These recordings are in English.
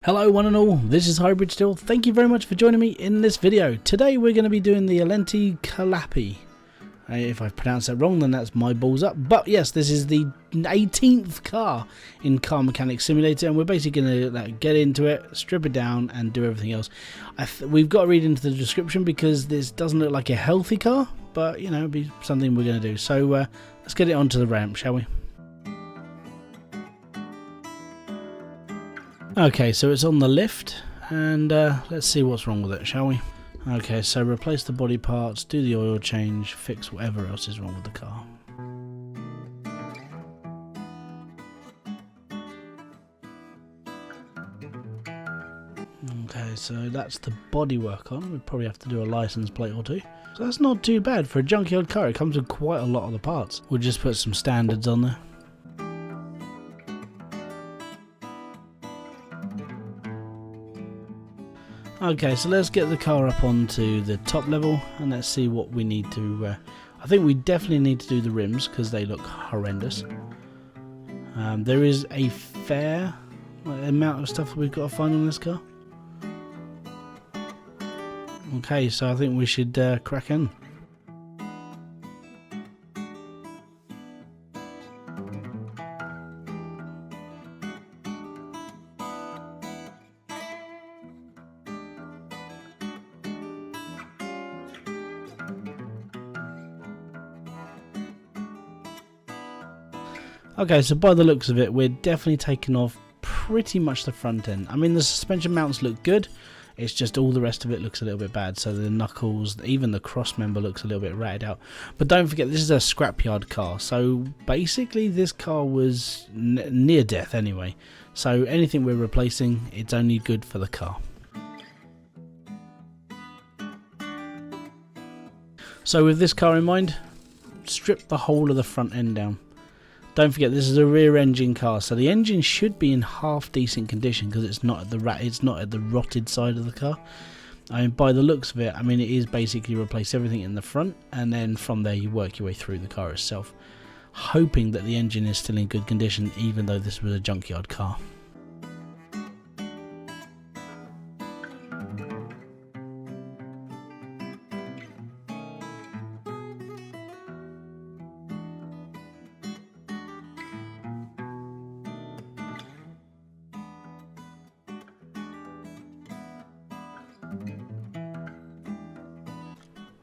Hello one and all, this is Hybridsteel. Thank you very much for joining me in this video. Today we're going to be doing the Elenti Callope. If I pronounce that wrong then that's my balls up. But yes, this is the 18th car in Car Mechanic Simulator and we're basically going to get into it, strip it down and do everything else. We've got to read into the description because this doesn't look like a healthy car, but you know, it'll be something we're going to do. So let's get it onto the ramp, shall we? Okay, so it's on the lift, and let's see what's wrong with it, shall we? Okay, so replace the body parts, do the oil change, fix whatever else is wrong with the car. Okay, so that's the bodywork on. We'd probably have to do a license plate or two. So that's not too bad for a junkyard car. It comes with quite a lot of the parts. We'll just put some standards on there. Okay, so let's get the car up onto the top level and let's see what we need to... I think we definitely need to do the rims because they look horrendous. There is a fair amount of stuff we've got to find on this car. Okay, so I think we should crack in. Okay, so by the looks of it, we're definitely taking off pretty much the front end. I mean, the suspension mounts look good, it's just all the rest of it looks a little bit bad. So the knuckles, even the cross member looks a little bit ratted out. But don't forget, this is a scrapyard car, so basically this car was near death anyway. So anything we're replacing, it's only good for the car. So with this car in mind, strip the whole of the front end down. Don't forget, this is a rear engine car, so the engine should be in half decent condition because it's not at the rotted side of the car. I mean, by the looks of it, I mean it is basically replace everything in the front, and then from there you work your way through the car itself, hoping that the engine is still in good condition, even though this was a junkyard car.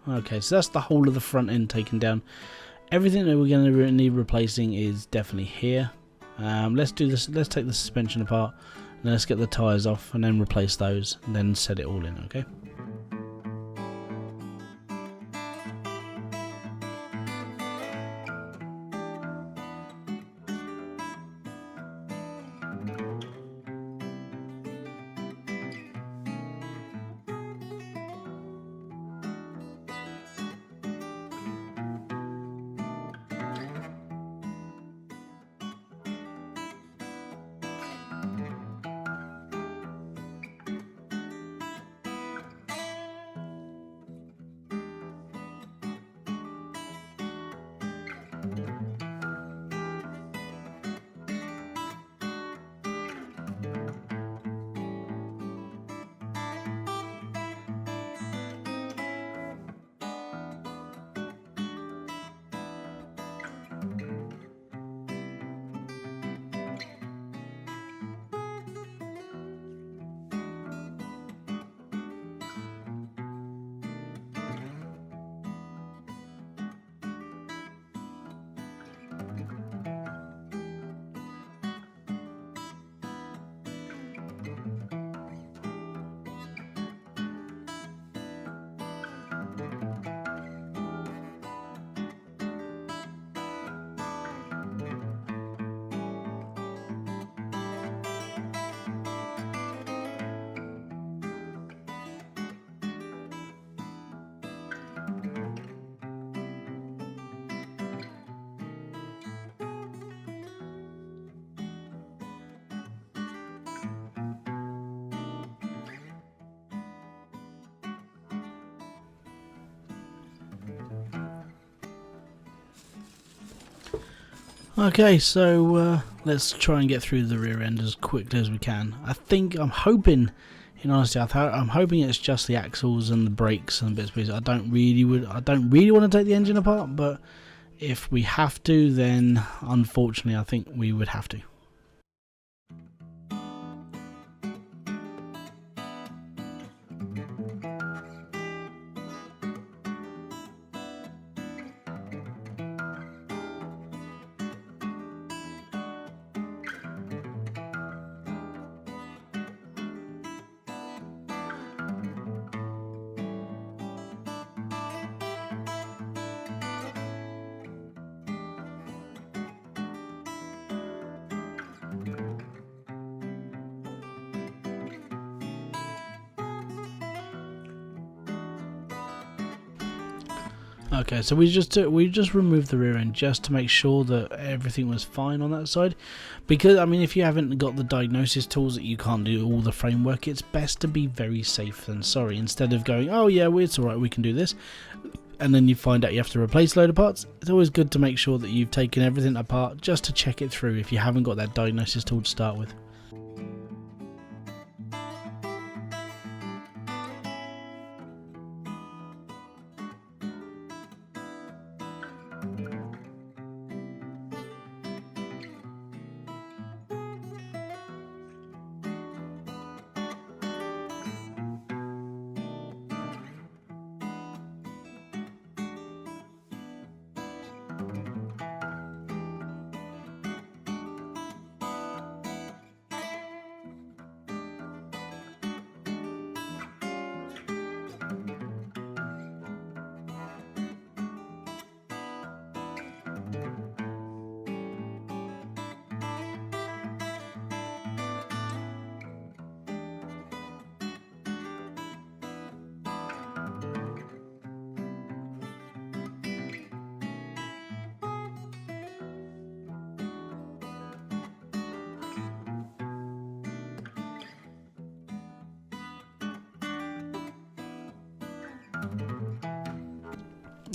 Okay, so that's the whole of the front end taken down. Everything that we're going to need replacing is definitely here. Let's do this. Let's take the suspension apart, and let's get the tyres off, and then replace those, and then set it all in. Okay. Okay, so let's try and get through the rear end as quickly as we can. I'm hoping, in honesty, I'm hoping it's just the axles and the brakes and bits and pieces. I don't really want to take the engine apart, but if we have to, then unfortunately I think we would have to. Okay, so we just removed the rear end just to make sure that everything was fine on that side, because I mean, if you haven't got the diagnosis tools, that you can't do all the framework, it's best to be very safe than sorry. Instead of going, oh yeah, well, it's alright, we can do this, and then you find out you have to replace a load of parts, it's always good to make sure that you've taken everything apart just to check it through if you haven't got that diagnosis tool to start with.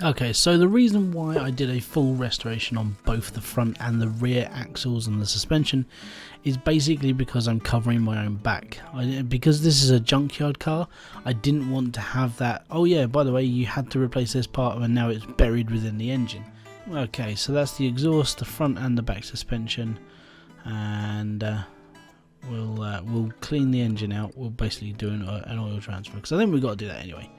Okay, so the reason why I did a full restoration on both the front and the rear axles and the suspension is basically because I'm covering my own back. Because this is a junkyard car, I didn't want to have that, oh yeah, by the way, you had to replace this part and now it's buried within the engine. Okay, so that's the exhaust, the front and the back suspension, and we'll clean the engine out. We'll basically do an oil transfer, because I think we've got to do that anyway.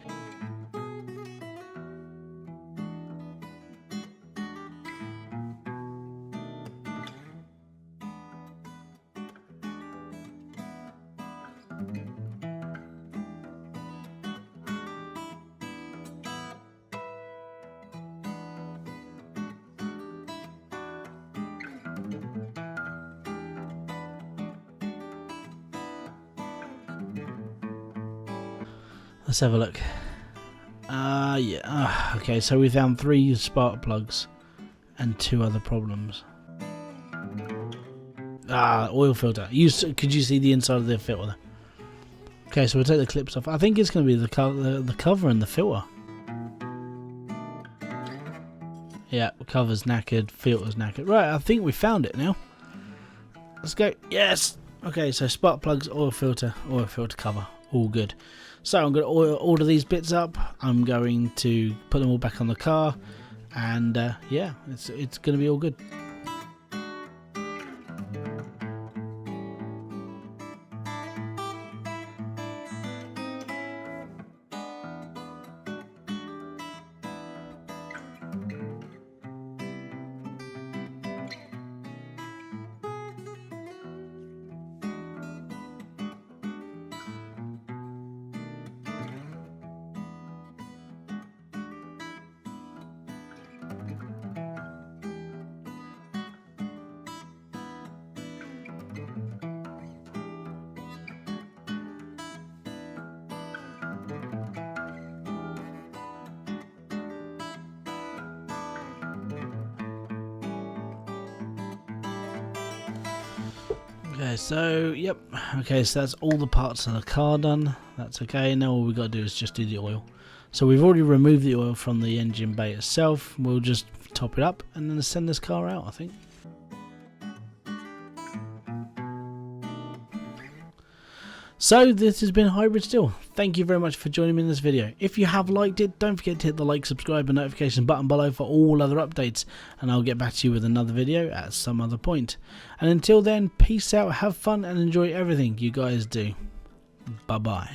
Let's have a look. Yeah. Okay, so we found 3 spark plugs and 2 other problems. Oil filter. Could you see the inside of the filter? Okay, so we'll take the clips off. I think it's going to be the cover and the filter. Yeah, cover's knackered, filter's knackered. Right, I think we found it now. Let's go. Yes. Okay, so spark plugs, oil filter cover. All good. So I'm going to order these bits up. I'm going to put them all back on the car, and yeah, it's going to be all good. Okay, so yep. Okay, so that's all the parts of the car done. That's okay. Now all we got to do is just do the oil. So we've already removed the oil from the engine bay itself. We'll just top it up and then send this car out, I think. So this has been Hybridsteel. Thank you very much for joining me in this video. If you have liked it, don't forget to hit the like, subscribe and notification button below for all other updates, and I'll get back to you with another video at some other point. And until then, peace out, have fun and enjoy everything you guys do. Bye bye.